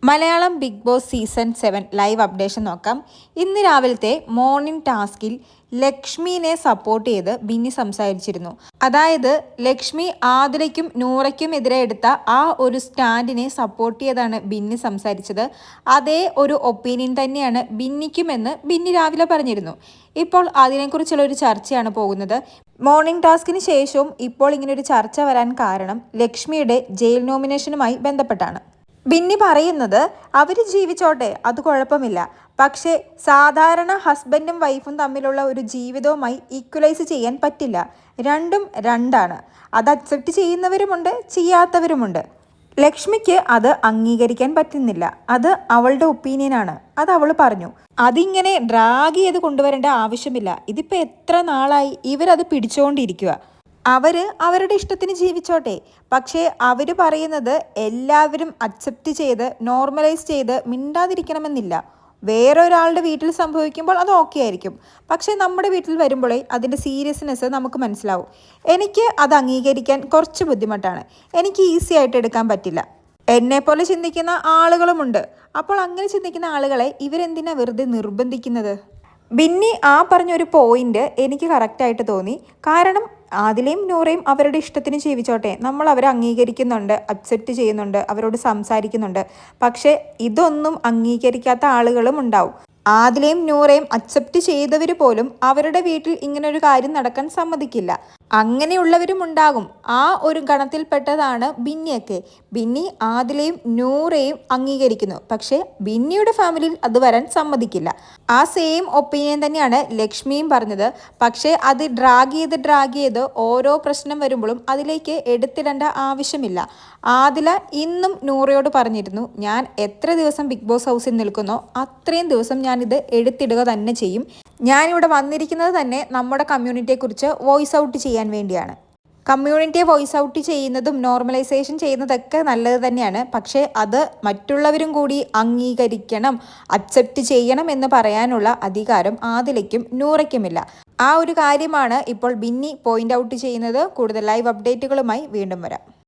Malayalam Bigg Boss season 7 live updation നോക്കാം. ഇന്ന് രാവിലത്തെ മോർണിംഗ് ടാസ്കിൽ ലക്ഷ്മിനെ സപ്പോർട്ട് ചെയ്ത് ബിന്നി സംസാരിച്ചിരുന്നു. അതായത് ലക്ഷ്മി ആതിരയ്ക്കും നൂറയ്ക്കും എതിരെ എടുത്ത ആ ഒരു സ്റ്റാൻഡിനെ സപ്പോർട്ട് ചെയ്താണ് ബിന്നി സംസാരിച്ചത്. അതേ ഒരു ഒപ്പീനിയൻ തന്നെയാണ് ബിന്നിക്കുമെന്ന് ബിന്നി രാവിലെ പറഞ്ഞിരുന്നു. ഇപ്പോൾ അതിനെക്കുറിച്ചുള്ള ഒരു ചർച്ചയാണ് പോകുന്നത്. മോർണിംഗ് ടാസ്കിന് ശേഷവും ഇപ്പോൾ ഇങ്ങനൊരു ചർച്ച വരാൻ കാരണം ലക്ഷ്മിയുടെ ജയിൽ നോമിനേഷനുമായി ബന്ധപ്പെട്ടാണ്. ബിന്നി പറയുന്നത് അവർ ജീവിച്ചോട്ടെ, അത് കുഴപ്പമില്ല, പക്ഷേ സാധാരണ ഹസ്ബൻഡും വൈഫും തമ്മിലുള്ള ഒരു ജീവിതവുമായി ഈക്വലൈസ് ചെയ്യാൻ പറ്റില്ല. രണ്ടും രണ്ടാണ്. അത് അക്സെപ്റ്റ് ചെയ്യുന്നവരുമുണ്ട്, ചെയ്യാത്തവരുമുണ്ട്. ലക്ഷ്മിക്ക് അത് അംഗീകരിക്കാൻ പറ്റുന്നില്ല. അത് അവളുടെ ഒപ്പീനിയനാണ്. അത് അവൾ പറഞ്ഞു. അതിങ്ങനെ ഡ്രാഗ് ചെയ്ത് കൊണ്ടുവരേണ്ട ആവശ്യമില്ല. ഇതിപ്പോൾ എത്ര നാളായി ഇവരത് പിടിച്ചുകൊണ്ടിരിക്കുക. അവരുടെ ഇഷ്ടത്തിന് ജീവിച്ചോട്ടെ, പക്ഷേ അവർ പറയുന്നത് എല്ലാവരും അക്സെപ്റ്റ് ചെയ്ത് നോർമലൈസ് ചെയ്ത് മിണ്ടാതിരിക്കണമെന്നില്ല. വേറൊരാളുടെ വീട്ടിൽ സംഭവിക്കുമ്പോൾ അത് ഓക്കെ ആയിരിക്കും, പക്ഷേ നമ്മുടെ വീട്ടിൽ വരുമ്പോഴേ അതിൻ്റെ സീരിയസ്നെസ് നമുക്ക് മനസ്സിലാവും. എനിക്ക് അത് അംഗീകരിക്കാൻ കുറച്ച് ബുദ്ധിമുട്ടാണ്. എനിക്ക് ഈസി ആയിട്ട് എടുക്കാൻ പറ്റില്ല. എന്നെപ്പോലെ ചിന്തിക്കുന്ന ആളുകളുമുണ്ട്. അപ്പോൾ അങ്ങനെ ചിന്തിക്കുന്ന ആളുകളെ ഇവരെന്തിനാ വെറുതെ നിർബന്ധിക്കുന്നത്? ബിന്നി പറഞ്ഞൊരു പോയിന്റ് എനിക്ക് കറക്റ്റായിട്ട് തോന്നി. കാരണം ആദിലയും നൂറയും അവരുടെ ഇഷ്ടത്തിന് ജീവിച്ചോട്ടെ, നമ്മൾ അവരെ അംഗീകരിക്കുന്നുണ്ട്, അക്സെപ്റ്റ് ചെയ്യുന്നുണ്ട്, അവരോട് സംസാരിക്കുന്നുണ്ട്. പക്ഷേ ഇതൊന്നും അംഗീകരിക്കാത്ത ആളുകളും ഉണ്ടാവും. ആദിലയും നൂറയും അക്സെപ്റ്റ് ചെയ്തവർ പോലും അവരുടെ വീട്ടിൽ ഇങ്ങനൊരു കാര്യം നടക്കാൻ സമ്മതിക്കില്ല. അങ്ങനെയുള്ളവരും ഉണ്ടാകും. ആ ഒരു ഗണത്തിൽപ്പെട്ടതാണ് ബിന്നിയൊക്കെ. ബിന്നി ആദിലയും നൂറയും അംഗീകരിക്കുന്നു, പക്ഷേ ബിന്നിയുടെ ഫാമിലിയിൽ അത് വരാൻ സമ്മതിക്കില്ല. ആ സെയിം ഒപ്പീനിയൻ തന്നെയാണ് ലക്ഷ്മിയും പറഞ്ഞത്. പക്ഷേ അത് ഡ്രാഗ് ചെയ്ത് ഓരോ പ്രശ്നം വരുമ്പോഴും അതിലേക്ക് എടുത്തിടേണ്ട ആവശ്യമില്ല. ആദില ഇന്നും നൂറയോട് പറഞ്ഞിരുന്നു, ഞാൻ എത്ര ദിവസം ബിഗ് ബോസ് ഹൗസിൽ നിൽക്കുന്നോ അത്രയും ദിവസം ഞാനിത് എടുത്തിടുക തന്നെ ചെയ്യും. ഞാനിവിടെ വന്നിരിക്കുന്നത് തന്നെ നമ്മുടെ കമ്മ്യൂണിറ്റിയെക്കുറിച്ച് വോയിസ് ഔട്ട് ചെയ്യാൻ വേണ്ടിയാണ്. കമ്മ്യൂണിറ്റിയെ വോയിസ് ഔട്ട് ചെയ്യുന്നതും നോർമലൈസേഷൻ ചെയ്യുന്നതൊക്കെ നല്ലത് തന്നെയാണ്. പക്ഷേ അത് മറ്റുള്ളവരും കൂടി അംഗീകരിക്കണം, അക്സെപ്റ്റ് ചെയ്യണം എന്ന് പറയാനുള്ള അധികാരം ആദിലയ്ക്കും നൂറയ്ക്കുമില്ല. ആ ഒരു കാര്യമാണ് ഇപ്പോൾ ബിന്നി പോയിന്റ് ഔട്ട് ചെയ്യുന്നത്. കൂടുതൽ ലൈവ് അപ്ഡേറ്റുകളുമായി വീണ്ടും വരാം.